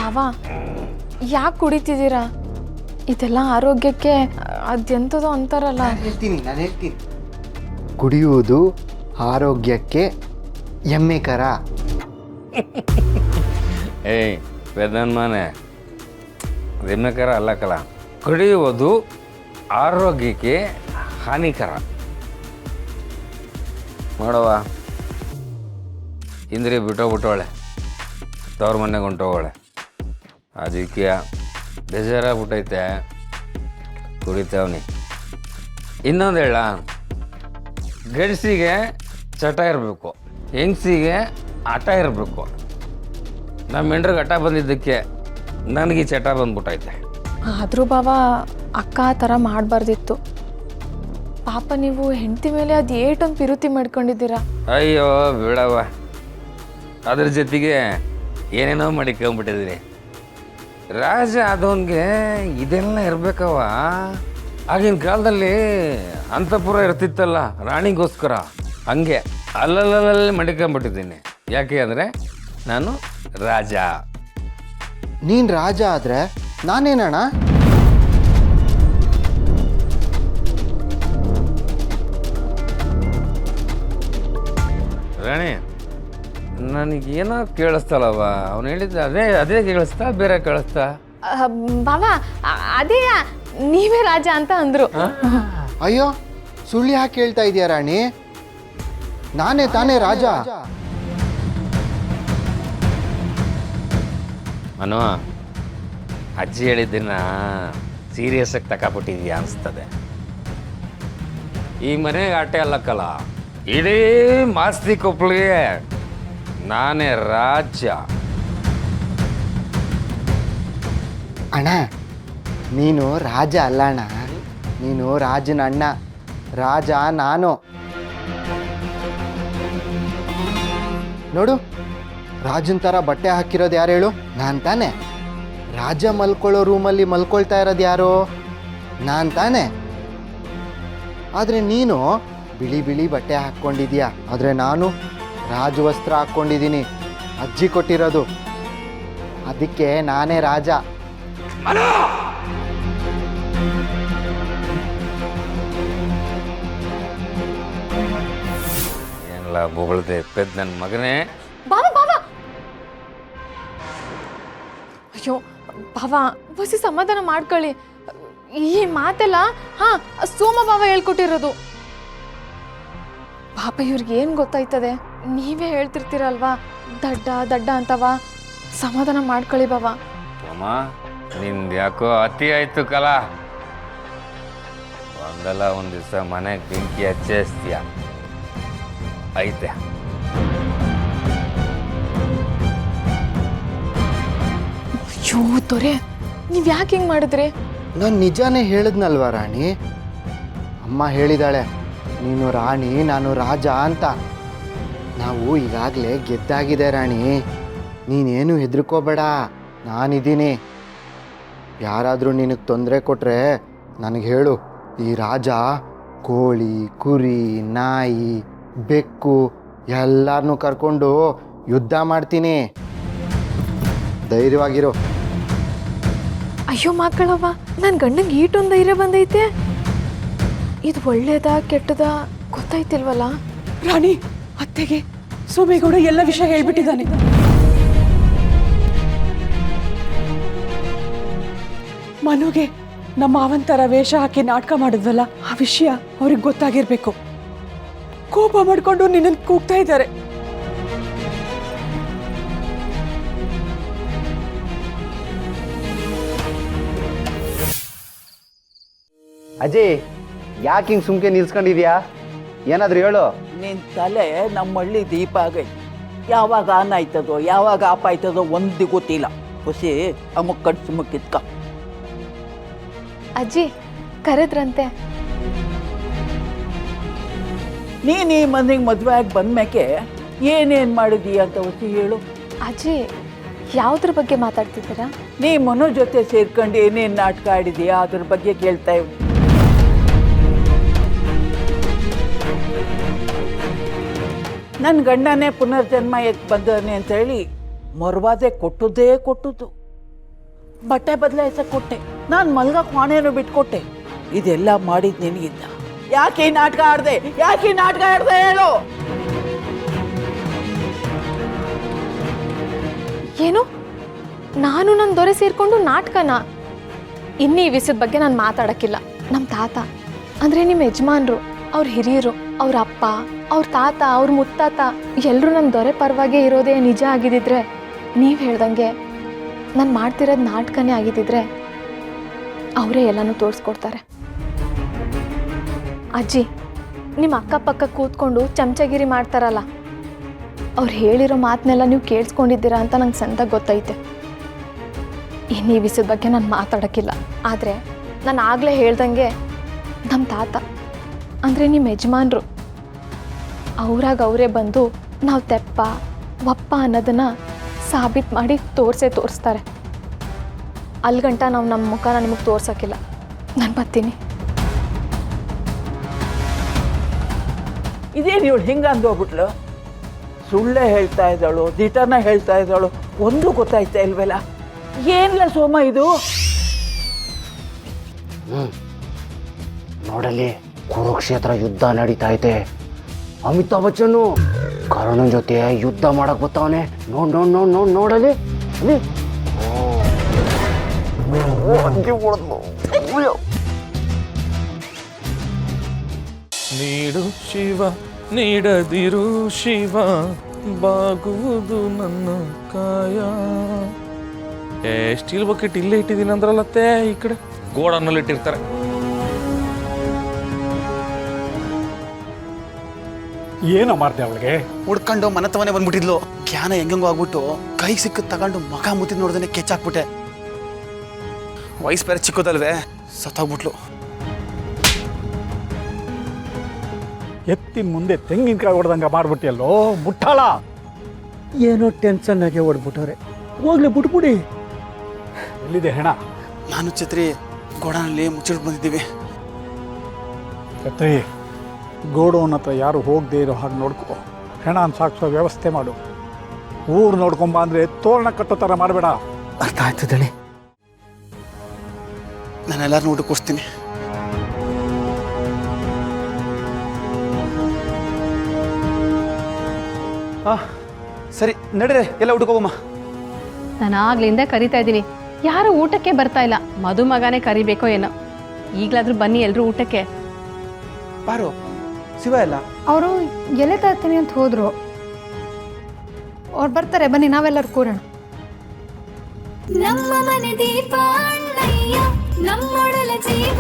ಬಾವಾ ಯಾಕೆ ಕುಡಿತಿದ್ದೀರಾ? ಇದೆಲ್ಲ ಆರೋಗ್ಯಕ್ಕೆ ಅದೆಂಥದೋ ಅಂತಾರಲ್ಲ. ನಾನು ಹೇಳ್ತೀನಿ ಕುಡಿಯುವುದು ಆರೋಗ್ಯಕ್ಕೆ ಎಮ್ಮೆಕರ. ಏಯ್ ವೇದನ್ ಮನೆ ಎಮ್ಮೆಕರ ಅಲ್ಲಕ್ಕಲ್ಲ, ಕುಡಿಯುವುದು ಆರೋಗ್ಯಕ್ಕೆ ಹಾನಿಕರ. ನೋಡವ್ವ, ಇಂದ್ರಿ ಬಿಟ್ಟೋಗ್ಬಿಟ್ಟವಳೆ, ತವ್ರ ಮನೆಗೆ ಹೊಂಟೋಗಳೆ. ಅದಕ್ಕೆ ಬೇಜಾರಾಗ್ಬಿಟ್ಟೈತೆ, ಕುಡಿತಾವ್ನಿ. ಇನ್ನೊಂದು ಹೇಳ, ಗಂಡಸಿಗೆ ಚಟ ಇರಬೇಕು, ಹೆಂಗಸಿಗೆ ಆಟ ಇರಬೇಕು. ನಮ್ಮ ಹೆಂಡ್ರಿಗೆ ಹಠ ಬಂದಿದ್ದಕ್ಕೆ ನನಗೆ ಈ ಚಟ ಬಂದ್ಬಿಟ್ಟೈತೆ. ಆದರೂ ಬಾವಾ ಅಕ್ಕ ಆ ಥರ ಮಾಡಬಾರ್ದಿತ್ತು. ಪಾಪ ನೀವು ಹೆಂಡತಿ ಮೇಲೆ ಅದು ಏಟೊಂದು ಪಿರುತಿ ಮಾಡ್ಕೊಂಡಿದ್ದೀರಾ. ಅಯ್ಯೋ ಬಿಡವ್ವ, ಅದ್ರ ಜೊತೆಗೆ ಏನೇನೋ ಮಾಡಿಕೊಂಬಿಟ್ಟಿದ್ದೀನಿ. ರಾಜ ಆದವನಿಗೆ ಇದೆಲ್ಲ ಇರ್ಬೇಕವ. ಆಗಿನ ಕಾಲದಲ್ಲಿ ಅಂತಃಪುರ ಇರ್ತಿತ್ತಲ್ಲ ರಾಣಿಗೋಸ್ಕರ, ಹಂಗೆ ಅಲ್ಲಲ್ಲಲ್ಲಿ ಮಡಿಕೊಂಬಿಟ್ಟಿದ್ದೀನಿ. ಯಾಕೆ ಅಂದರೆ ನಾನು ರಾಜ. ನೀನು ರಾಜ ಆದರೆ ನಾನೇನಣ್ಣ? ರಾಣಿ, ನನಗೇನೋ ಕೇಳಿಸ್ತಲ್ಲವ. ಅವನು ಹೇಳಿದ್ದ ಅದೇ ಕೇಳಿಸ್ತಾ, ಬೇರೆ ಕೇಳಿಸ್ತಾ? ಬಾವಾ ಅದೇ ನೀವೇ ರಾಜ ಅಂತ ಅಂದರು. ಅಯ್ಯೋ, ಸುಳ್ಳು ಯಾಕೆ ಹೇಳ್ತಾ ಇದೀಯ ರಾಣಿ? ನಾನೇ ತಾನೇ ರಾಜ. ಅನು, ಅಜ್ಜಿ ಹೇಳಿದ್ದನ್ನ ಸೀರಿಯಸ್ ಆಗಿ ತಗೊಬಿಟ್ಟಿದ್ಯಾ ಅನಿಸ್ತದೆ. ಈ ಮನೆಗೆ ಆಟೆ ಅಲ್ಲಕ್ಕಲ್ಲ, ಇಡೀ ಮಾಸ್ತಿ ಕೊಪ್ಪಳಿಗೆ ನಾನೇ ರಾಜ್ಯ. ಅಣ್ಣ, ನೀನು ರಾಜ ಅಲ್ಲ ಅಣ್ಣ, ನೀನು ರಾಜನ ಅಣ್ಣ. ರಾಜ ನಾನು. ನೋಡು, ರಾಜನ ಥರ ಬಟ್ಟೆ ಹಾಕಿರೋದು ಯಾರು ಹೇಳು? ನಾನು ತಾನೆ. ರಾಜ ಮಲ್ಕೊಳ್ಳೋ ರೂಮಲ್ಲಿ ಮಲ್ಕೊಳ್ತಾ ಇರೋದು ಯಾರು? ನಾನು ತಾನೆ. ಆದರೆ ನೀನು ಬಿಳಿ ಬಿಳಿ ಬಟ್ಟೆ ಹಾಕ್ಕೊಂಡಿದ್ಯಾ, ಆದರೆ ನಾನು ರಾಜವಸ್ತ್ರ ಹಾಕ್ಕೊಂಡಿದ್ದೀನಿ, ಅಜ್ಜಿ ಕೊಟ್ಟಿರೋದು. ಅದಕ್ಕೆ ನಾನೇ ರಾಜ. ಏನೆಲ್ಲ ಬೊಗಳ್ದೆ ಪೆದ್ ನನ್ನ ಮಗನೇ. ಬಾವಾ ಬಾವಾ, ಅಯ್ಯೋ ಬಾವಾ, ಬಸಿ ಸಮಾಧಾನ ಮಾಡ್ಕೊಳ್ಳಿ. ಈ ಮಾತೆಲ್ಲ ಸೋಮ ಬಾವ ಹೇಳ್ಕೊಟ್ಟಿರೋದು. ಪಾಪ ಇವ್ರಿಗೆ ಏನು ಗೊತ್ತಾಯ್ತದೆ? ನೀವೇ ಹೇಳ್ತಿರ್ತೀರಲ್ವಾ ದಡ್ಡ ದಡ್ಡ ಅಂತವಾ. ಸಮಾಧಾನ ಮಾಡ್ಕೊಳ್ಳಿ ಬಾವಾ. ಅಮ್ಮ, ನಿಂದು ಯಾಕೋ ಅತಿ ಆಯ್ತು ಕಲ. ಒಂದಲ್ಲ ಒಂದು ದಿವಸ ಮನೆಗೆ ಬೆಂಕಿ ಹಚ್ಚೇಸ್ತೀಯ ಐತೆ. ಅಯ್ಯೋ ದೊರೆ, ನೀವು ಯಾಕೆ ಹಿಂಗೆ ಮಾಡಿದ್ರಿ? ನಾನು ನಿಜಾನೇ ಹೇಳಿದ್ನಲ್ವ ರಾಣಿ? ಅಮ್ಮ ಹೇಳಿದಾಳೆ, ನೀನು ರಾಣಿ, ನಾನು ರಾಜ ಅಂತ. ನಾವು ಈಗಾಗಲೇ ಗೆದ್ದಾಗಿದೆ ರಾಣಿ, ನೀನೇನು ಹೆದರ್ಕೋಬೇಡ, ನಾನಿದ್ದೀನಿ. ಯಾರಾದರೂ ನಿನಗೆ ತೊಂದರೆ ಕೊಟ್ಟರೆ ನನಗೆ ಹೇಳು. ಈ ರಾಜ ಕೋಳಿ, ಕುರಿ, ನಾಯಿ, ಬೆಕ್ಕು ಎಲ್ಲರನ್ನೂ ಕರ್ಕೊಂಡು ಯುದ್ಧ ಮಾಡ್ತೀನಿ. ಧೈರ್ಯವಾಗಿರು. ಅಯ್ಯೋ ಮಕ್ಕಳವ್ವ, ನನ್ನ ಗಂಡಂಗೆ ಈಟೊಂದು ಧೈರ್ಯ ಬಂದೈತೆ. ಇದು ಒಳ್ಳೇದಾ ಕೆಟ್ಟದಾ ಗೊತ್ತಾಯ್ತಿಲ್ವಲ್ಲ? ರಾಣಿ, ಅತ್ತೆಗೆ ಸೋಮೇಗೌಡ ಎಲ್ಲ ವಿಷಯ ಹೇಳ್ಬಿಟ್ಟಿದ್ದಾನೆ. ಮನುಗೆ ನಮ್ಮ ಮಾವಂತರ ವೇಷ ಹಾಕಿ ನಾಟಕ ಮಾಡಿದ್ವಲ್ಲ, ಆ ವಿಷಯ ಅವ್ರಿಗೆ ಗೊತ್ತಾಗಿರ್ಬೇಕು. ಕೋಪ ಮಾಡ್ಕೊಂಡು ನಿನ್ನನ್ನು ಕೂಗ್ತಾ ಇದ್ದಾರೆ. ಅಜಯ್, ಯಾಕೆ ಹಿಂಗೆ ಸುಮ್ಕೆ ನಿಲ್ಸ್ಕೊಂಡಿದ್ಯಾ? ಏನಾದರೂ ಹೇಳು. ನಿನ್ನ ತಲೆ ನಮ್ಮ ಹಳ್ಳಿ ದೀಪ ಆಗೈತಿ. ಯಾವಾಗ ಆನ್ ಆಯ್ತದೋ ಯಾವಾಗ ಆಫ್ ಆಯ್ತದೋ ಒಂದು ಗೊತ್ತಿಲ್ಲ. ಖುಷಿ ಅಮ್ಮಕ್ಕೆ ಕಡ್ಸು ಮುಕ್ಕಿತ್ಕ. ಅಜ್ಜಿ ಕರೆದ್ರಂತೆ. ನೀನು ಈ ಮನೆಗೆ ಮದುವೆ ಆಗಿ ಬಂದ್ಮೇಕೆ ಏನೇನು ಮಾಡಿದೀಯ ಅಂತ ಹೊಸಿ ಹೇಳು. ಅಜ್ಜಿ ಯಾವುದ್ರ ಬಗ್ಗೆ ಮಾತಾಡ್ತಿದ್ದೀರಾ? ನೀ ಮನೋ ಜೊತೆ ಸೇರ್ಕೊಂಡು ಏನೇನು ನಾಟಕ ಆಡಿದೀಯಾ ಅದ್ರ ಬಗ್ಗೆ ಕೇಳ್ತಾ ಇವ್. ನನ್ನ ಗಂಡನೇ ಪುನರ್ಜನ್ಮ ಎತ್ ಬಂದಾನೆ ಅಂತೇಳಿ ಮೊರವಾದೆ ಕೊಟ್ಟುದೇ ಕೊಟ್ಟುದು. ಬಟ್ಟೆ ಬದಲಾಯಿಸಕ್ಕೆ ಕೊಟ್ಟೆ, ನಾನು ಮಲ್ಗಕ್ಕೆ ಕೋಣೆನೂ ಬಿಟ್ಕೊಟ್ಟೆ. ಇದೆಲ್ಲ ಮಾಡಿದ್ ನಿನಗಿಂದ. ಯಾಕೆ ಈ ನಾಟಕ ಆಡ್ದೆ? ಯಾಕೆ ಈ ನಾಟಕ ಆಡ್ದೆ ಹೇಳು? ಏನು, ನಾನು ನನ್ನ ದೊರೆ ಸೇರಿಕೊಂಡು ನಾಟಕನ? ಇನ್ನೀ ವಿಷಯದ ಬಗ್ಗೆ ನಾನು ಮಾತಾಡೋಕ್ಕಿಲ್ಲ. ನಮ್ಮ ತಾತ ಅಂದರೆ ನಿಮ್ಮ ಯಜಮಾನ್ರು, ಅವ್ರ ಹಿರಿಯರು, ಅವ್ರ ಅಪ್ಪ, ಅವ್ರ ತಾತ, ಅವ್ರ ಮುತ್ತಾತ ಎಲ್ಲರೂ ನನ್ನ ದೊರೆ ಪರವಾಗೇ ಇರೋದೇ ನಿಜ ಆಗಿದ್ದಿದ್ರೆ, ನೀವು ಹೇಳ್ದಂಗೆ ನಾನು ಮಾಡ್ತಿರೋದು ನಾಟಕನೇ ಆಗಿದ್ದಿದ್ರೆ ಅವರೇ ಎಲ್ಲನೂ ತೋರಿಸ್ಕೊಡ್ತಾರೆ. ಅಜ್ಜಿ, ನಿಮ್ಮ ಅಕ್ಕಪಕ್ಕ ಕೂತ್ಕೊಂಡು ಚಮಚಗಿರಿ ಮಾಡ್ತಾರಲ್ಲ, ಅವ್ರು ಹೇಳಿರೋ ಮಾತನ್ನೆಲ್ಲ ನೀವು ಕೇಳಿಸ್ಕೊಂಡಿದ್ದೀರಾ ಅಂತ ನಂಗೆ ಸಂದಾಗ ಗೊತ್ತೈತೆ. ಇನ್ನು ಈ ವಿಷಯದ ಬಗ್ಗೆ ನಾನು ಮಾತಾಡೋಕ್ಕಿಲ್ಲ. ಆದರೆ ನಾನು ಆಗಲೇ ಹೇಳ್ದಂಗೆ ನಮ್ಮ ತಾತ ಅಂದರೆ ನಿಮ್ಮ ಯಜಮಾನ್ರು ಅವರಾಗ ಅವರೇ ಬಂದು ನಾವು ತೆಪ್ಪ ಒಪ್ಪ ಅನ್ನೋದನ್ನು ಸಾಬೀತು ಮಾಡಿ ತೋರಿಸ್ತಾರೆ. ಅಲ್ಗಂಟ ನಾವು ನಮ್ಮ ಮುಖನ ನಿಮಗೆ ತೋರ್ಸೋಕ್ಕಿಲ್ಲ. ನಾನು ಬರ್ತೀನಿ. ಇದೇನು ಇವಳು ಹಿಂಗೆ ಅಂದೋಗ್ಬಿಟ್ಲು? ಸುಳ್ಳೇ ಹೇಳ್ತಾ ಇದ್ದಾಳು, ದಿಟನ ಹೇಳ್ತಾ ಇದ್ದಾಳು, ಒಂದು ಗೊತ್ತಾಯ್ತಾ ಇಲ್ವಲ್ಲ? ಏನಿಲ್ಲ ಸೋಮ ಇದು. ನೋಡಲಿ, ಕುರುಕ್ಷೇತ್ರ ಯುದ್ಧ ನಡೀತಾ ಐತೆ. ಅಮಿತಾಬ್ ಬಚ್ಚನ್ನು ಕರ್ಣನ್ ಜೊತೆ ಯುದ್ಧ ಮಾಡಕ್ ಬರ್ತಾವನೆ. ನೋಡಲಿ ಅಲ್ಲಿ. ನೀಡು ಶಿವ ನೀಡದಿರು ಶಿವ, ಬಾಗುವುದು ನನ್ನ ಕಾಯ. ಸ್ಟೀಲ್ ಬಕೆಟ್ ಇಲ್ಲೇ ಇಟ್ಟಿದ್ದೀನಿ ಅಂದ್ರಲ್ಲತ್ತೆ, ಈ ಕಡೆ ಗೋಡನ್ನಲ್ಲಿ ಇಟ್ಟಿರ್ತಾರೆ. ಏನೋ ಮಾಡ್ದೆ ಅವಳಿಗೆ? ಹುಡ್ಕೊಂಡು ಮನೆತವನೇ ಬಂದ್ಬಿಟ್ಟಿದ್ಲು. ಜ್ಞಾನ ಹೆಂಗಂಗೋ ಆಗ್ಬಿಟ್ಟು ಕೈಗೆ ಸಿಕ್ಕ ತಗೊಂಡು ಮಗ ಮುತ್ತಿದ್ ನೋಡ್ದೇನೆ ಕೆಚ್ಚಾಕ್ಬಿಟ್ಟೆ. ವಯಸ್ಸು ಬೇರೆ ಚಿಕ್ಕದಲ್ವೇ, ಸತ್ತೋಗ್ಬಿಟ್ಲು. ಎತ್ತಿ ಮುಂದೆ ತೆಂಗಿನಕಾಯಿ ಹೊಡೆದಂಗ ಮಾಡ್ಬಿಟ್ಟಿಯಲ್ಲೋ ಮುಟ್ಟಾಳ. ಏನೋ ಟೆನ್ಷನ್ ಆಗಿ ಹೊಡ್ಬಿಟ್ಟವ್ರೆ. ಹೋಗ್ಲಿ ಬಿಟ್ಬಿಡಿ. ಎಲ್ಲಿದೆ ಹೆಣ? ನಾನು ಛತ್ರಿ ಗೋಡನಲ್ಲಿ ಮುಚ್ಚಿಟ್ಟು ಬಂದಿದ್ದೀವಿ. ಛತ್ರಿ, ಗೋಡೌನ್ ಹತ್ರ ಯಾರು ಹೋಗದೆ ಇರೋ ಹಾಗೆ ನೋಡ್ಕೊ. ಹೆಣ ಸಾಗಿಸೋ ವ್ಯವಸ್ಥೆ ಮಾಡು. ಊರು ನೋಡ್ಕೊಂಬ ಅಂದರೆ ತೋರಣ ಕಟ್ಟೋ ಥರ ಮಾಡಬೇಡ. ಅರ್ಥ ಆಯ್ತದಳಿ. ನಾನೆಲ್ಲರೂ ಊಟಕ್ಕೆ ಕೊಡ್ತೀನಿ. ಸರಿ ನಡೀರಿ, ಎಲ್ಲ ಊಟಕ್ಕೆ ಹೋಗಮ್ಮ. ನಾನು ಆಗ್ಲಿಂದ ಕರಿತಾ ಇದ್ದೀನಿ, ಯಾರು ಊಟಕ್ಕೆ ಬರ್ತಾ ಇಲ್ಲ. ಮದುಮಗನೇ ಕರಿಬೇಕೋ ಏನೋ. ಈಗಲಾದ್ರೂ ಬನ್ನಿ ಎಲ್ಲರೂ ಊಟಕ್ಕೆ. ಬಾರು, ಶಿವ ಎಲ್ಲ ಅವರು ಎಲೆ ತರ್ತೀನಿ ಅಂತ ಹೋದ್ರು. ಅವ್ರು ಬರ್ತಾರೆ, ಬನ್ನಿ ನಾವೆಲ್ಲರೂ ಕೂರೋಣ. ನಮ್ಮ ಮನೆ ದೀಪ ಅಣ್ಣಯ್ಯ, ನಮ್ಮೊಡಲ ಜೀವ